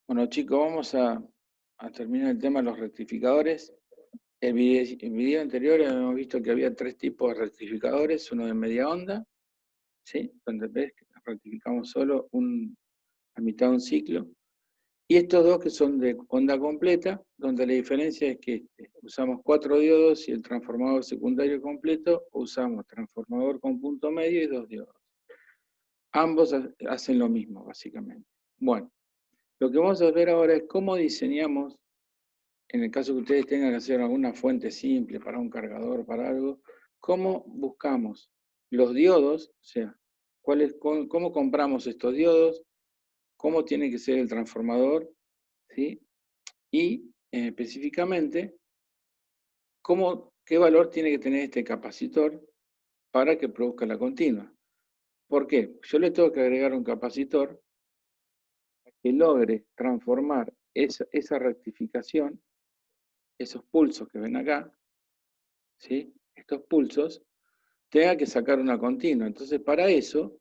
Bueno, chicos, vamos a terminar el tema de los rectificadores. El video anterior habíamos visto que había tres tipos de rectificadores, uno de media onda, ¿sí? Donde ves que rectificamos solo a mitad de un ciclo, y estos dos que son de onda completa, donde la diferencia es que usamos 4 diodos y el transformador secundario completo, o usamos transformador con punto medio y 2 diodos. Ambos hacen lo mismo, básicamente. Bueno, lo que vamos a ver ahora es cómo diseñamos. En el caso que ustedes tengan que hacer alguna fuente simple para un cargador, para algo, ¿cómo buscamos los diodos? O sea, cómo compramos estos diodos, cómo tiene que ser el transformador, ¿sí? Y específicamente, qué valor tiene que tener este capacitor para que produzca la continua. ¿Por qué? Yo le tengo que agregar un capacitor que logre transformar esa rectificación, esos pulsos que ven acá, ¿sí? Estos pulsos, tenga que sacar una continua. Entonces, para eso,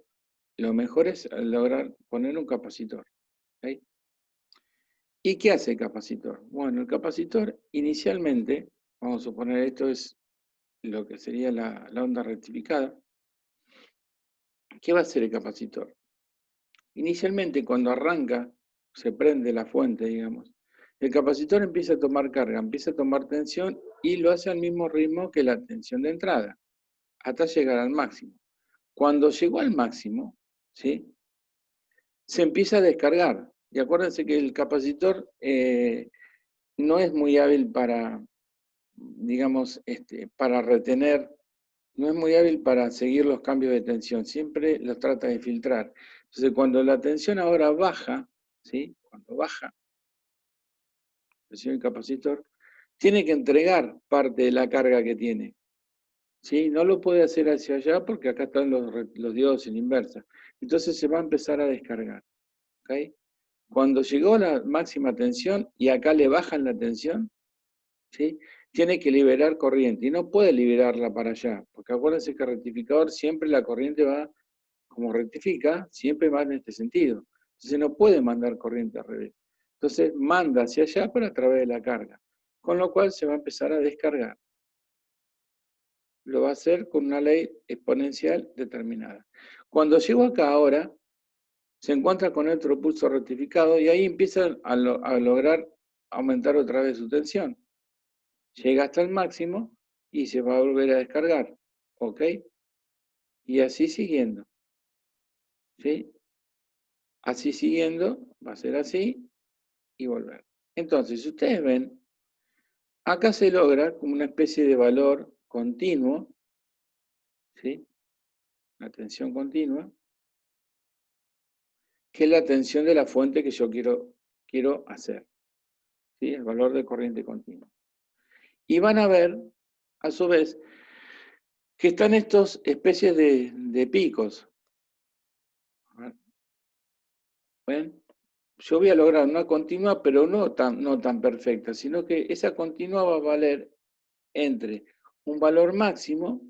lo mejor es lograr poner un capacitor. ¿Okay? ¿Y qué hace el capacitor? Bueno, el capacitor inicialmente, vamos a suponer esto es lo que sería la onda rectificada. ¿Qué va a hacer el capacitor? Inicialmente, cuando arranca, se prende la fuente, digamos, el capacitor empieza a tomar carga, empieza a tomar tensión y lo hace al mismo ritmo que la tensión de entrada, hasta llegar al máximo. Cuando llegó al máximo, ¿sí? Se empieza a descargar. Y acuérdense que el capacitor no es muy hábil para, digamos, para retener, no es muy hábil para seguir los cambios de tensión, siempre los trata de filtrar. Entonces, cuando la tensión ahora baja, ¿sí? Cuando baja la tensión del capacitor, tiene que entregar parte de la carga que tiene. ¿Sí? No lo puede hacer hacia allá porque acá están los diodos en inversa. Entonces se va a empezar a descargar. ¿Okay? Cuando llegó a la máxima tensión y acá le bajan la tensión, ¿sí? Tiene que liberar corriente y no puede liberarla para allá, porque acuérdense que el rectificador siempre la corriente va, como rectifica, siempre va en este sentido. Entonces no puede mandar corriente al revés. Entonces manda hacia allá, pero a través de la carga. Con lo cual se va a empezar a descargar. Lo va a hacer con una ley exponencial determinada. Cuando llego acá ahora, se encuentra con otro pulso rectificado y ahí empieza a lograr aumentar otra vez su tensión. Llega hasta el máximo y se va a volver a descargar. ¿Ok? Y así siguiendo. ¿Sí? Así siguiendo, va a ser así y volver. Entonces, si ustedes ven, acá se logra como una especie de valor continuo, ¿sí? La tensión continua, que es la tensión de la fuente que yo quiero hacer. ¿Sí? El valor de corriente continua. Y van a ver, a su vez, que están estos especies de picos. ¿Ven? Yo voy a lograr una continua, pero no tan perfecta, sino que esa continua va a valer entre un valor máximo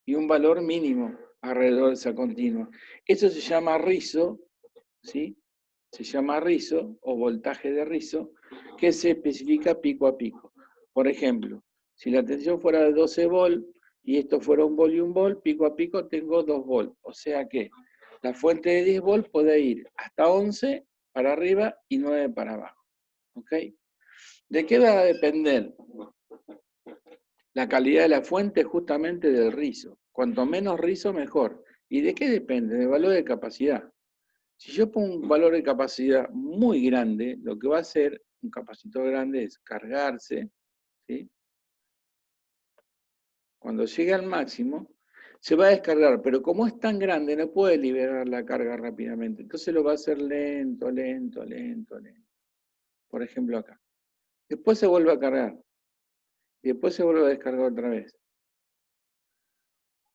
y un valor mínimo alrededor de esa continua. Eso se llama rizo, ¿sí? Se llama rizo o voltaje de rizo, que se especifica pico a pico. Por ejemplo, si la tensión fuera de 12 volt y esto fuera un volt y un volt, pico a pico tengo 2 volt. O sea que la fuente de 10 volt puede ir hasta 11 para arriba y 9 para abajo. ¿Ok? ¿De qué va a depender? La calidad de la fuente justamente del rizo. Cuanto menos rizo, mejor. ¿Y de qué depende? Del valor de capacidad. Si yo pongo un valor de capacidad muy grande, lo que va a hacer un capacitor grande es cargarse, ¿sí? Cuando llegue al máximo, se va a descargar, pero como es tan grande, no puede liberar la carga rápidamente. Entonces lo va a hacer lento, lento, lento, lento. Por ejemplo acá. Después se vuelve a cargar. Y después se vuelve a descargar otra vez.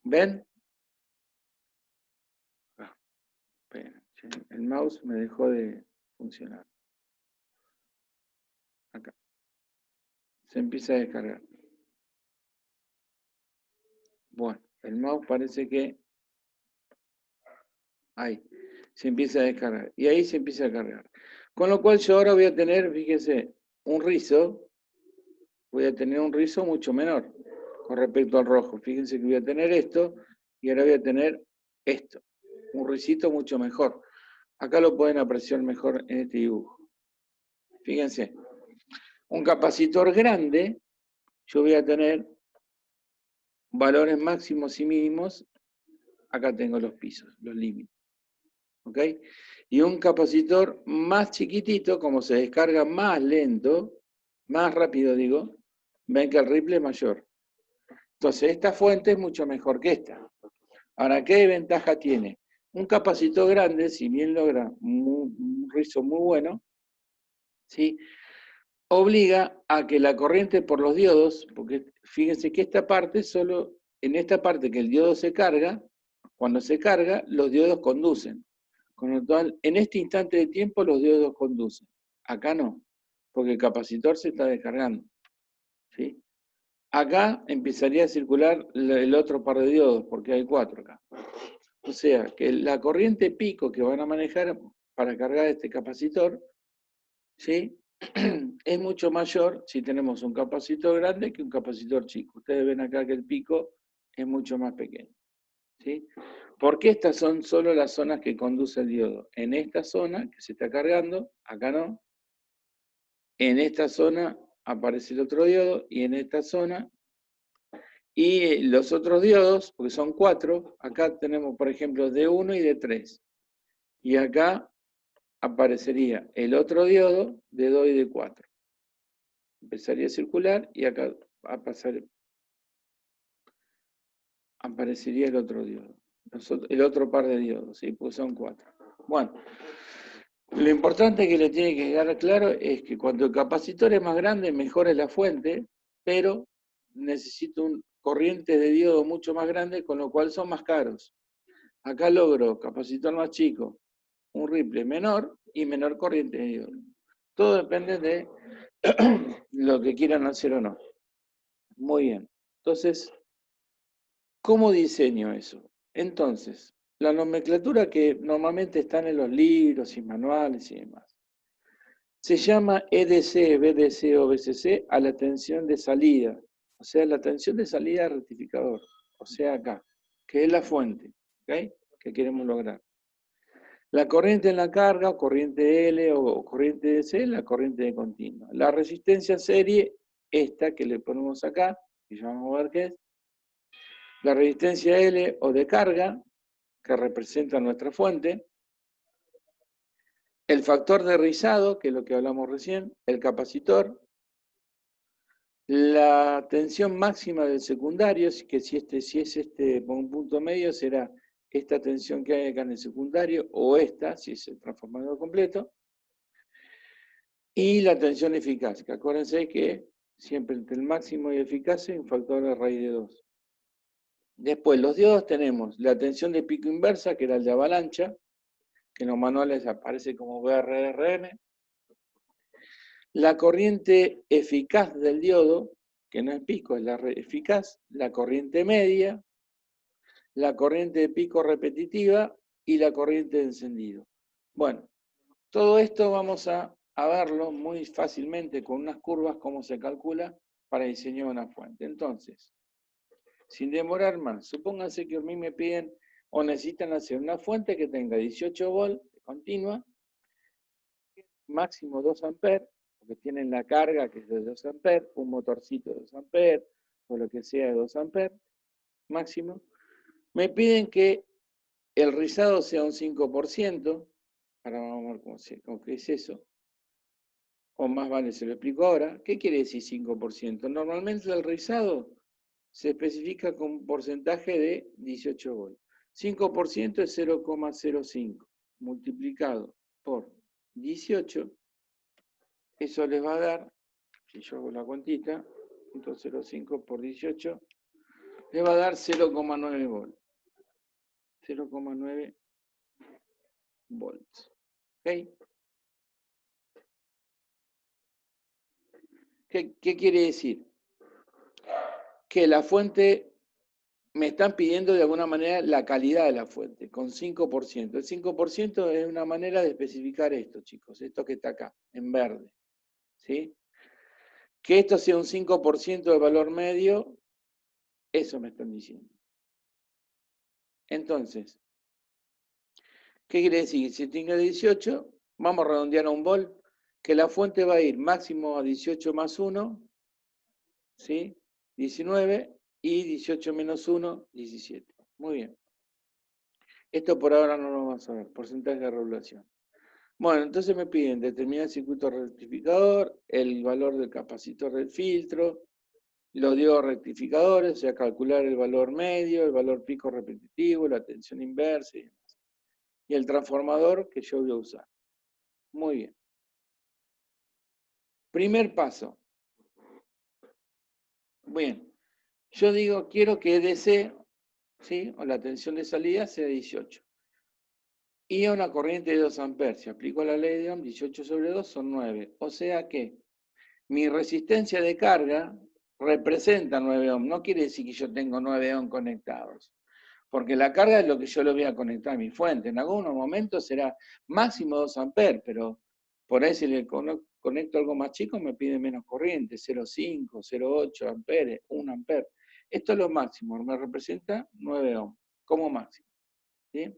¿Ven? Ah, espera, el mouse me dejó de funcionar. Acá. Se empieza a descargar. Bueno, el mouse parece que... Ahí. se empieza a descargar. Y ahí se empieza a cargar. Con lo cual yo ahora voy a tener, fíjense, un rizo, voy a tener un rizo mucho menor con respecto al rojo. Fíjense que voy a tener esto y ahora voy a tener esto, un rizito mucho mejor. Acá lo pueden apreciar mejor en este dibujo. Fíjense, un capacitor grande, yo voy a tener valores máximos y mínimos. Acá tengo los pisos, los límites. ¿Ok? Y un capacitor más chiquitito, como se descarga más lento, más rápido digo, ven que el ripple es mayor. Entonces, esta fuente es mucho mejor que esta. Ahora, ¿qué ventaja tiene? Un capacitor grande, si bien logra un rizo muy bueno, ¿sí? Obliga a que la corriente por los diodos, porque fíjense que esta parte solo, en esta parte que el diodo se carga, cuando se carga, los diodos conducen. Con lo cual, en este instante de tiempo los diodos conducen. Acá no, porque el capacitor se está descargando. ¿Sí? Acá empezaría a circular el otro par de diodos, porque hay 4 acá. O sea, que la corriente pico que van a manejar para cargar este capacitor, ¿sí? Es mucho mayor si tenemos un capacitor grande que un capacitor chico. Ustedes ven acá que el pico es mucho más pequeño. ¿Sí? Porque estas son solo las zonas que conduce el diodo. En esta zona que se está cargando, acá no. En esta zona aparece el otro diodo y en esta zona. Y los otros diodos, porque son 4, acá tenemos por ejemplo D1 y D3. Y acá aparecería el otro diodo D2 y D4. Empezaría a circular y acá aparecería el otro diodo. El otro par de diodos, ¿sí? Pues son 4. Bueno, lo importante que le tiene que quedar claro es que cuando el capacitor es más grande, mejor es la fuente, pero necesito un corriente de diodo mucho más grande, con lo cual son más caros. Acá logro capacitor más chico, un ripple menor y menor corriente de diodo. Todo depende de lo que quieran hacer o no. Muy bien. Entonces, ¿cómo diseño eso? Entonces, la nomenclatura que normalmente están en los libros y manuales y demás. Se llama EDC, BDC o BCC a la tensión de salida. O sea, la tensión de salida del rectificador. O sea, acá, que es la fuente, ¿ok? Que queremos lograr. La corriente en la carga, o corriente L o corriente DC, la corriente de continua. La resistencia serie, esta que le ponemos acá, y ya vamos a ver qué es. La resistencia L o de carga, que representa nuestra fuente. El factor de rizado, que es lo que hablamos recién. El capacitor. La tensión máxima del secundario, que si es este por un punto medio, será esta tensión que hay acá en el secundario, o esta, si es el transformador completo. Y la tensión eficaz, que acuérdense que siempre entre el máximo y eficaz hay un factor de raíz de 2. Después, los diodos tenemos la tensión de pico inversa, que era el de avalancha, que en los manuales aparece como VRRM. La corriente eficaz del diodo, que no es pico, es la eficaz. La corriente media, la corriente de pico repetitiva y la corriente de encendido. Bueno, todo esto vamos a verlo muy fácilmente con unas curvas, cómo se calcula para diseñar una fuente. Entonces, sin demorar más, supónganse que a mí me piden o necesitan hacer una fuente que tenga 18 volts continua, máximo 2 amperes, porque tienen la carga que es de 2 amperes, un motorcito de 2 amperes, o lo que sea de 2 amperes, máximo. Me piden que el rizado sea un 5%, ahora vamos a ver cómo qué es eso. O más vale, se lo explico ahora. ¿Qué quiere decir 5%? Normalmente el rizado se especifica con un porcentaje de 18 volts. 5% es 0,05 multiplicado por 18. Eso les va a dar, si yo hago la cuantita, 0,05 por 18, les va a dar 0,9 volts. 0,9 volts. ¿Ok? ¿Qué quiere decir? Que la fuente me están pidiendo de alguna manera la calidad de la fuente, con 5%. El 5% es una manera de especificar esto, chicos, esto que está acá, en verde. ¿Sí? Que esto sea un 5% de valor medio, eso me están diciendo. Entonces, ¿qué quiere decir? Si tengo 18, vamos a redondear a un bol, que la fuente va a ir máximo a 18 más 1, ¿sí? 19, y 18 menos 1, 17. Muy bien. Esto por ahora no lo vamos a ver, porcentaje de regulación. Bueno, entonces me piden determinar el circuito rectificador, el valor del capacitor del filtro, los diodos rectificadores, o sea, calcular el valor medio, el valor pico repetitivo, la tensión inversa y demás. Y el transformador que yo voy a usar. Muy bien. Primer paso. Bien. Yo digo, quiero que DC, ¿sí? O la tensión de salida sea 18. Y a una corriente de 2 amperes. Si aplico la ley de Ohm, 18 sobre 2 son 9. O sea que mi resistencia de carga representa 9 ohm. No quiere decir que yo tengo 9 ohm conectados. Porque la carga es lo que yo le voy a conectar a mi fuente. En algunos momentos será máximo 2 amperes, pero por ahí si le conecto algo más chico me pide menos corriente, 0,5, 0,8 amperes, 1 amper. Esto es lo máximo, me representa 9 ohm como máximo. ¿Sí?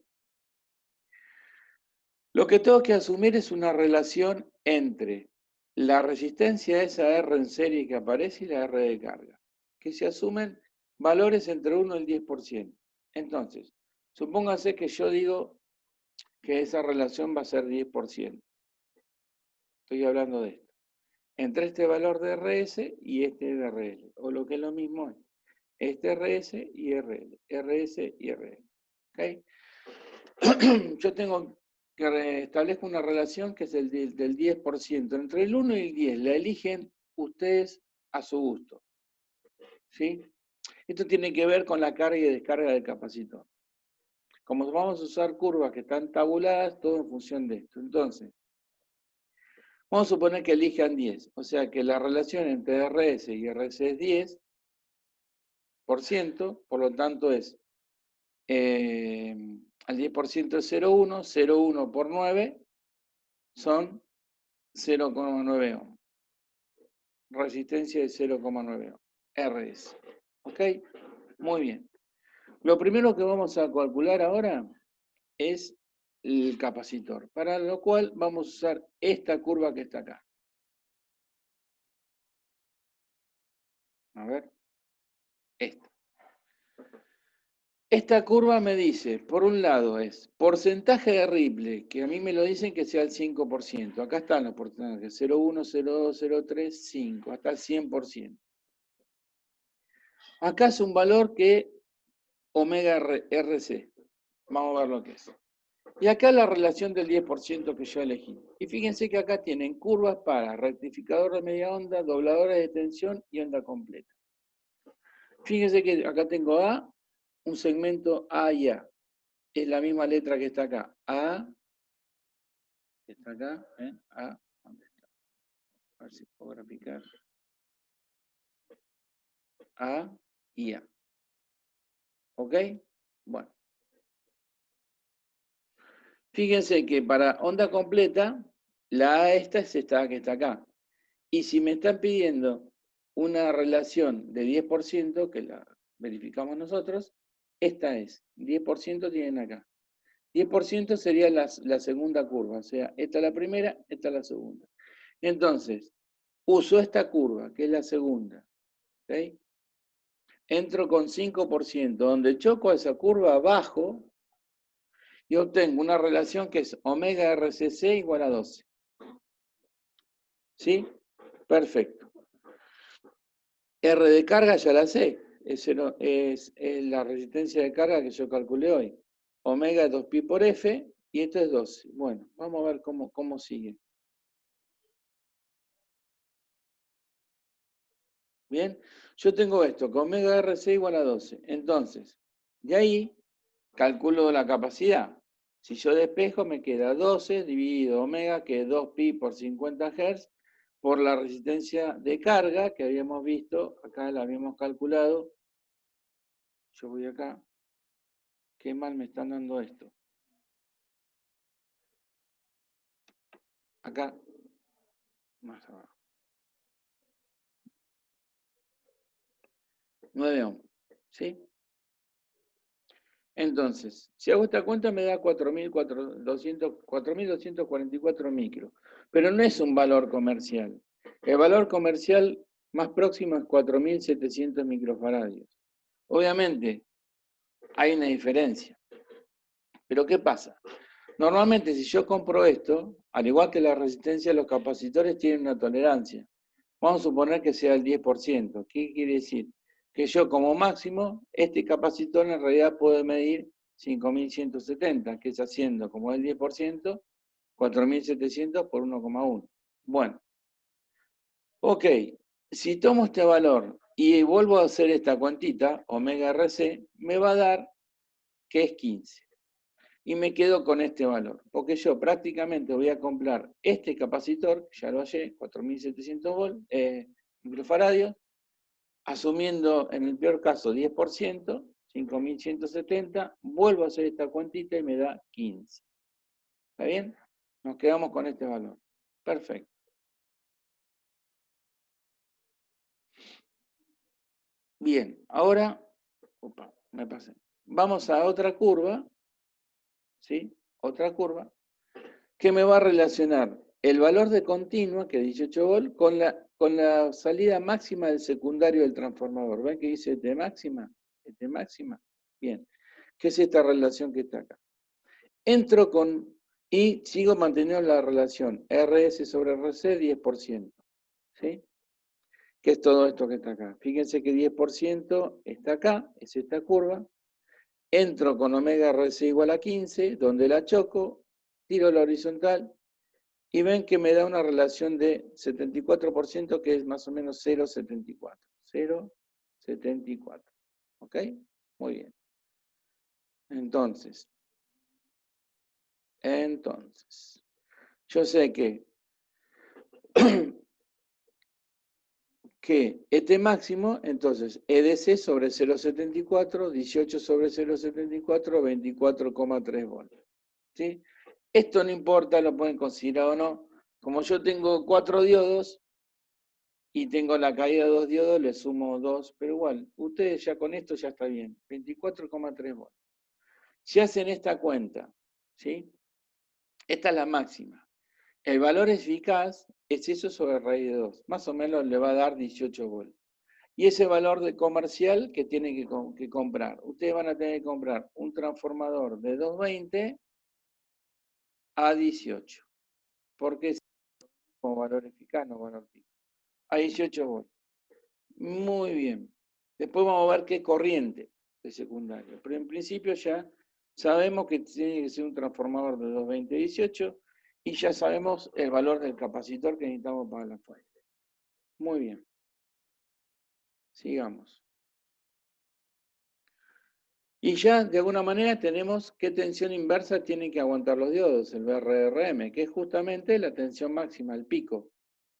Lo que tengo que asumir es una relación entre la resistencia esa R en serie que aparece y la R de carga, que se asumen valores entre 1 y el 10%. Entonces, supóngase que yo digo que esa relación va a ser 10%. Estoy hablando de esto. Entre este valor de RS y este de RL, o lo que es lo mismo, este RS y RL, RS y RL. ¿Okay? Yo tengo que establezco una relación que es el del 10%. Entre el 1 y el 10, la eligen ustedes a su gusto. ¿Sí? Esto tiene que ver con la carga y descarga del capacitor. Como vamos a usar curvas que están tabuladas, todo en función de esto. Entonces, vamos a suponer que elijan 10. O sea que la relación entre RS y RS es 10%, por lo tanto es al 10% es 0,1, 0,1 por 9 son 0,9 ohm. Resistencia de 0,9 ohm. RS. ¿Ok? Muy bien. Lo primero que vamos a calcular ahora es el capacitor, para lo cual vamos a usar esta curva que está acá. A ver. Esta. Esta curva me dice, por un lado es porcentaje de Ripley, que a mí me lo dicen que sea el 5%. Acá están los porcentajes, 0,1, 0,2, 0,3, 5, hasta el 100%. Acá es un valor que omega RC. Vamos a ver lo que es. Y acá la relación del 10% que yo elegí. Y fíjense que acá tienen curvas para rectificador de media onda, dobladores de tensión y onda completa. Fíjense que acá tengo A, un segmento A y A. Es la misma letra que está acá. A, que está acá, ¿ven? A, ¿dónde está? A ver si puedo graficar. A y A. ¿Ok? Bueno. Fíjense que para onda completa, la A esta es esta que está acá. Y si me están pidiendo una relación de 10%, que la verificamos nosotros, esta es. 10% tienen acá. 10% sería la segunda curva. O sea, esta es la primera, esta es la segunda. Entonces, uso esta curva, que es la segunda. ¿Okay? Entro con 5%. Donde choco a esa curva abajo y obtengo una relación que es omega RCC igual a 12. ¿Sí? Perfecto. R de carga ya la sé. Es la resistencia de carga que yo calculé hoy. Omega es 2pi por F y esto es 12. Bueno, vamos a ver cómo sigue. Bien, yo tengo esto, que omega RC igual a 12. Entonces, de ahí calculo la capacidad. Si yo despejo, me queda 12 dividido omega, que es 2pi por 50 Hz, por la resistencia de carga que habíamos visto, acá la habíamos calculado. yo voy acá. Qué mal me están dando esto. Acá, más abajo. 9 ohms, ¿sí? Entonces, si hago esta cuenta me da 4.244 micros, pero no es un valor comercial. El valor comercial más próximo es 4.700 microfaradios. Obviamente, hay una diferencia. Pero ¿qué pasa? Normalmente si yo compro esto, al igual que la resistencia, los capacitores tienen una tolerancia. Vamos a suponer que sea el 10%. ¿Qué quiere decir? Que yo como máximo, este capacitor en realidad puede medir 5.170, que es haciendo como el 10%, 4.700 por 1,1. Bueno, ok, si tomo este valor y vuelvo a hacer esta cuantita, omega RC, me va a dar que es 15. Y me quedo con este valor, porque yo prácticamente voy a comprar este capacitor, ya lo hallé, 4.700 microfaradios, asumiendo en el peor caso 10%, 5.170, vuelvo a hacer esta cuantita y me da 15. ¿Está bien? Nos quedamos con este valor. Perfecto. Bien, ahora, me pasé. Vamos a otra curva, ¿sí? Otra curva, que me va a relacionar el valor de continua, que es 18 volt, con la salida máxima del secundario del transformador. ¿Ven que dice T máxima? T máxima. Bien. ¿Qué es esta relación que está acá? Entro con, y sigo manteniendo la relación RS sobre RC 10%. ¿Sí? ¿Qué es todo esto que está acá? Fíjense que 10% está acá, es esta curva. Entro con omega RC igual a 15, donde la choco, tiro la horizontal, y ven que me da una relación de 74%, que es más o menos 0,74. 0,74. ¿Ok? Muy bien. Entonces, yo sé que ET máximo, entonces, EDC sobre 0,74, 18 sobre 0,74, 24,3 voltios. ¿Sí? Esto no importa, lo pueden considerar o no. Como yo tengo 4 diodos y tengo la caída de 2 diodos, le sumo 2, pero igual, ustedes ya con esto ya está bien. 24,3 voltios. Si hacen esta cuenta, ¿sí? Esta es la máxima. El valor eficaz es eso sobre raíz de 2. Más o menos le va a dar 18 voltios. Y ese valor de comercial que tienen que comprar. Ustedes van a tener que comprar un transformador de 220 a 18. Porque es como valor eficaz, no valor pico. A 18 voltios. Muy bien. Después vamos a ver qué corriente de secundario. Pero en principio ya sabemos que tiene que ser un transformador de 220 a 18 y ya sabemos el valor del capacitor que necesitamos para la fuente. Muy bien. Sigamos. Y ya de alguna manera tenemos qué tensión inversa tienen que aguantar los diodos, el VRRM, que es justamente la tensión máxima, el pico,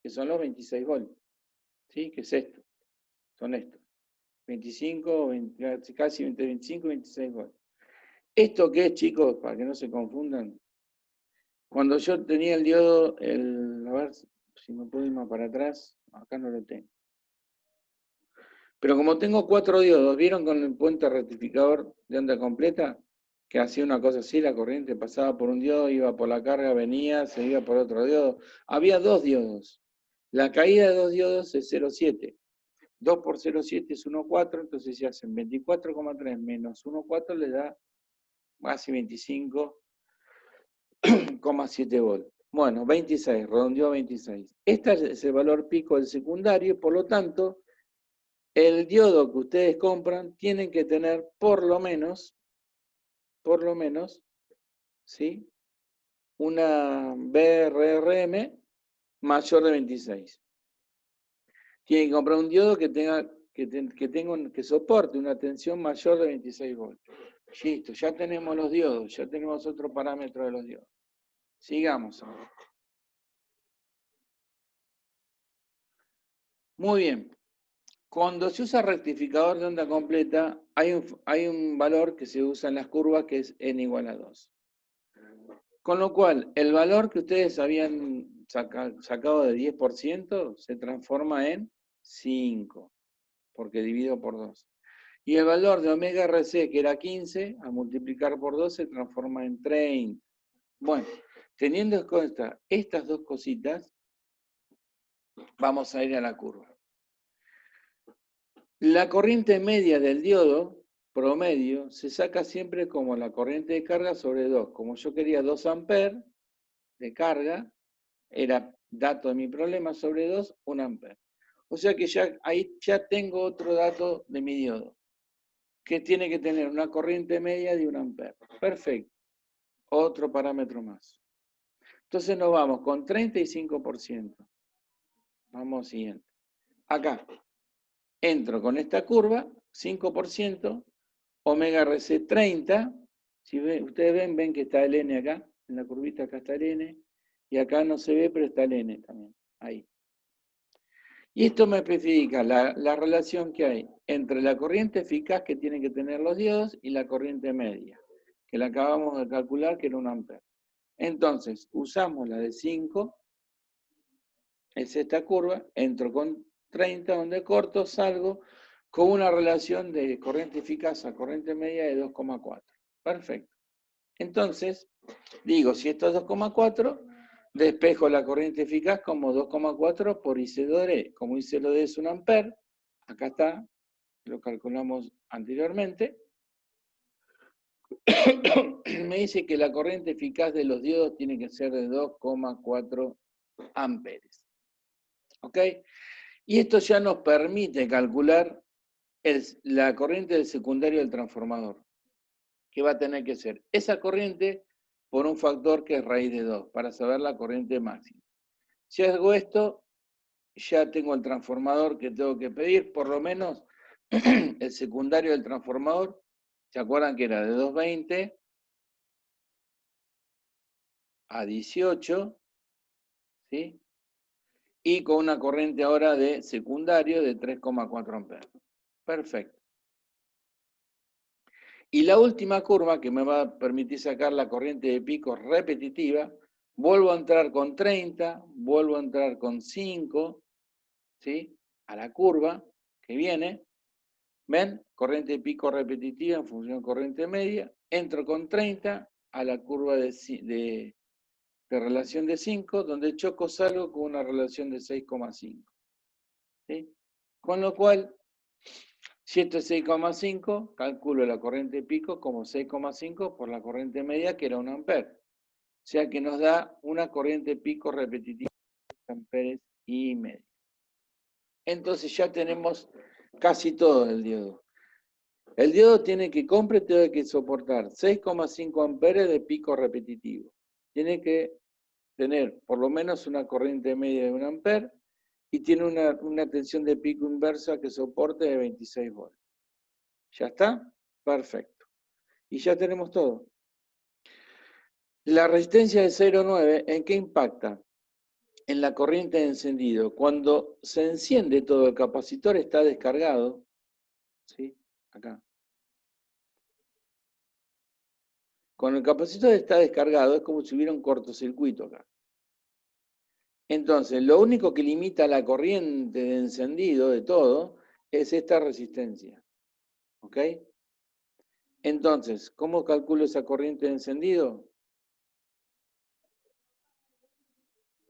que son los 26 volts. ¿Sí? ¿Qué es esto? Son estos. 25, casi entre 25 y 26 volts. ¿Esto qué es, chicos? Para que no se confundan. Cuando yo tenía el diodo, a ver si me puedo ir más para atrás, acá no lo tengo. Pero como tengo 4 diodos, ¿vieron con el puente rectificador de onda completa? Que hacía una cosa así, la corriente pasaba por un diodo, iba por la carga, venía, se iba por otro diodo. Había 2 diodos. La caída de 2 diodos es 0,7. 2 por 0,7 es 1,4, entonces se hacen 24,3 menos 1,4 le da casi 25,7 volts. Bueno, 26, redondeó a 26. Este es el valor pico del secundario, por lo tanto, el diodo que ustedes compran tienen que tener por lo menos, ¿sí? Una BRRM mayor de 26. Tienen que comprar un diodo que soporte una tensión mayor de 26 voltios. Listo, ya tenemos los diodos, ya tenemos otro parámetro de los diodos. Sigamos ahora. Muy bien. Cuando se usa rectificador de onda completa, hay un valor que se usa en las curvas que es n igual a 2. Con lo cual, el valor que ustedes habían sacado de 10% se transforma en 5, porque divido por 2. Y el valor de omega RC, que era 15, a multiplicar por 2 se transforma en 30. Bueno, teniendo en cuenta estas dos cositas, vamos a ir a la curva. La corriente media del diodo, promedio, se saca siempre como la corriente de carga sobre 2. Como yo quería 2 amperes de carga, era dato de mi problema sobre 2, 1 amper. O sea que ahí ya tengo otro dato de mi diodo, que tiene que tener una corriente media de 1 amper. Perfecto. Otro parámetro más. Entonces nos vamos con 35%. Vamos siguiente. Acá, entro con esta curva, 5%, omega RC 30. Si ustedes ven que está el N acá, en la curvita acá está el N, y acá no se ve, pero está el N también, ahí. Y esto me especifica la relación que hay entre la corriente eficaz que tienen que tener los diodos y la corriente media, que la acabamos de calcular, que era 1 amper. Entonces, usamos la de 5, es esta curva, entro con 30, donde corto, salgo con una relación de corriente eficaz a corriente media de 2,4. Perfecto. Entonces, digo, si esto es 2,4, despejo la corriente eficaz como 2,4 por IC2D. Como IC2D es 1 amper, acá está, lo calculamos anteriormente. Me dice que la corriente eficaz de los diodos tiene que ser de 2,4 amperes. ¿Ok? Y esto ya nos permite calcular la corriente del secundario del transformador, que va a tener que ser esa corriente por un factor que es raíz de 2, para saber la corriente máxima. Si hago esto, ya tengo el transformador que tengo que pedir, por lo menos el secundario del transformador, ¿se acuerdan que era de 220 a 18? ¿Sí? Y con una corriente ahora de secundario de 3,4 amperes. Perfecto. Y la última curva que me va a permitir sacar la corriente de pico repetitiva, vuelvo a entrar con 30, vuelvo a entrar con 5, ¿sí? A la curva que viene. ¿Ven? Corriente de pico repetitiva en función de corriente media. Entro con 30 a la curva de relación de 5, donde choco salgo con una relación de 6,5. ¿Sí? Con lo cual, si esto es 6,5, calculo la corriente pico como 6,5 por la corriente media, que era 1 amper. O sea que nos da una corriente pico repetitiva de 6 amperes y medio. Entonces ya tenemos casi todo el diodo. El diodo tiene que soportar 6,5 amperes de pico repetitivo. Tiene que tener por lo menos una corriente media de 1 amper y tiene una tensión de pico inversa que soporte de 26 volts. ¿Ya está? Perfecto. Y ya tenemos todo. La resistencia de 0,9, ¿en qué impacta? En la corriente de encendido. Cuando se enciende todo, el capacitor está descargado. ¿Sí? Acá. Cuando el capacitor está descargado, es como si hubiera un cortocircuito acá. Entonces, lo único que limita la corriente de encendido de todo es esta resistencia. ¿Ok? Entonces, ¿cómo calculo esa corriente de encendido?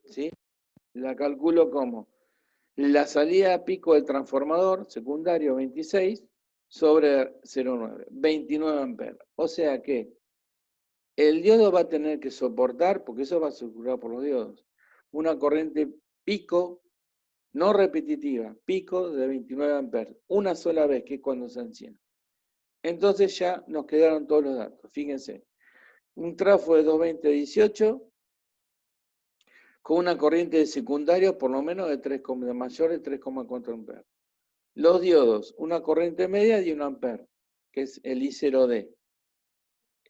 ¿Sí? La calculo como la salida a pico del transformador secundario 26 sobre 0,9, 29 amperes. O sea que el diodo va a tener que soportar, porque eso va a circular por los diodos, una corriente pico no repetitiva, pico de 29 amperes, una sola vez, que es cuando se enciende. Entonces ya nos quedaron todos los datos. Fíjense, un trafo de 220 a 18 con una corriente de secundario por lo menos de mayor de 3,4 amperes. Los diodos, una corriente media de 1 amper, que es el I0D.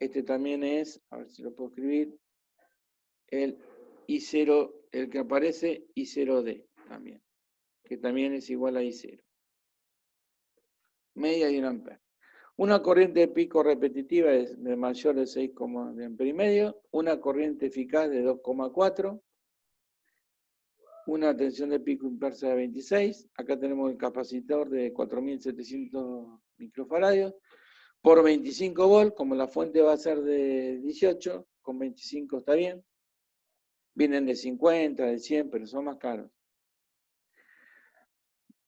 Este también es, a ver si lo puedo escribir, el I0, el que aparece I0D también, que también es igual a I0. media de 1 ampere. Una corriente de pico repetitiva es de mayor de 6 de ampere y medio, una corriente eficaz de 2,4, una tensión de pico inversa de 26, acá tenemos el capacitor de 4700 microfaradios, por 25 volt, como la fuente va a ser de 18, con 25 está bien, vienen de 50, de 100, pero son más caros.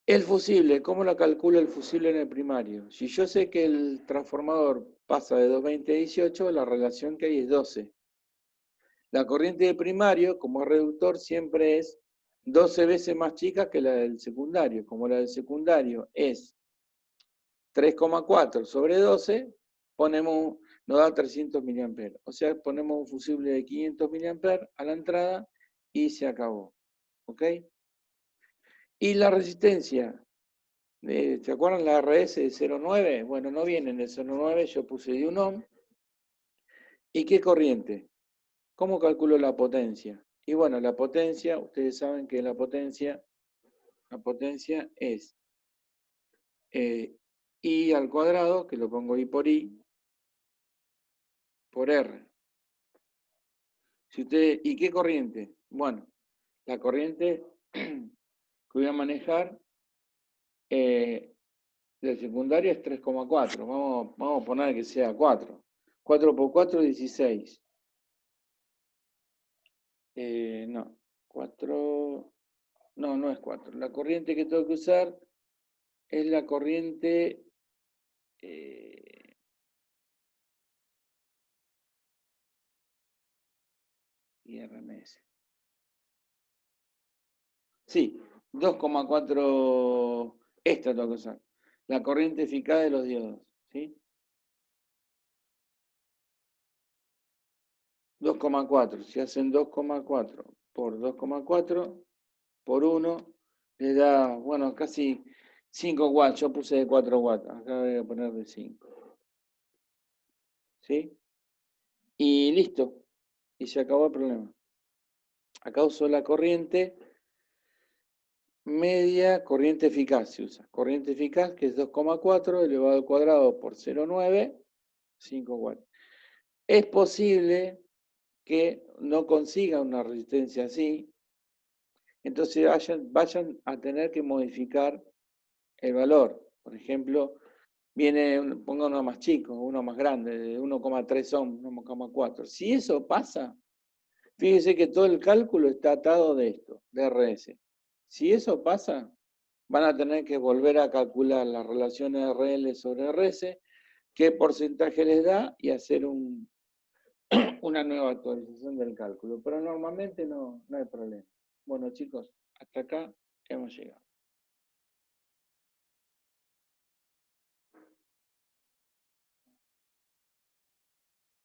El fusible, ¿cómo lo calculo el fusible en el primario? Si yo sé que el transformador pasa de 220 a 18, la relación que hay es 12. La corriente de primario, como reductor, siempre es 12 veces más chica que la del secundario. Como la del secundario es 3,4 sobre 12, nos da 300 mA. O sea, ponemos un fusible de 500 mA a la entrada y se acabó. ¿Ok? Y la resistencia, ¿se acuerdan la RS de 0,9? Bueno, no viene en el 0,9, yo puse de 1 ohm. ¿Y qué corriente? ¿Cómo calculo la potencia? Y bueno, la potencia, ustedes saben que la potencia es I al cuadrado, que lo pongo I, por R. ¿Y qué corriente? Bueno, la corriente que voy a manejar del secundario es 3,4. Vamos a poner que sea 4. 4 por 4, 16. No, 4... No, no es 4. La corriente que tengo que usar es la corriente... IRMS. Sí, 2,4, esta tengo que usar. La corriente eficaz de los diodos, ¿sí? 2,4, si hacen 2,4 por 2,4 por 1, le da, bueno, casi 5 watts. Yo puse de 4 watts, acá voy a poner de 5. ¿Sí? Y listo. Y se acabó el problema. Acá uso la corriente media, corriente eficaz se usa. Corriente eficaz que es 2,4 elevado al cuadrado por 0,9, 5 watts. Es posible que no consiga una resistencia así, entonces vayan a tener que modificar el valor. Por ejemplo, ponga uno más chico, uno más grande, de 1,3 ohm, 1,4. Si eso pasa, fíjese que todo el cálculo está atado de esto, de RS. Si eso pasa, van a tener que volver a calcular las relaciones RL sobre RS, qué porcentaje les da y hacer una nueva actualización del cálculo. Pero normalmente no hay problema. Bueno, chicos, hasta acá hemos llegado.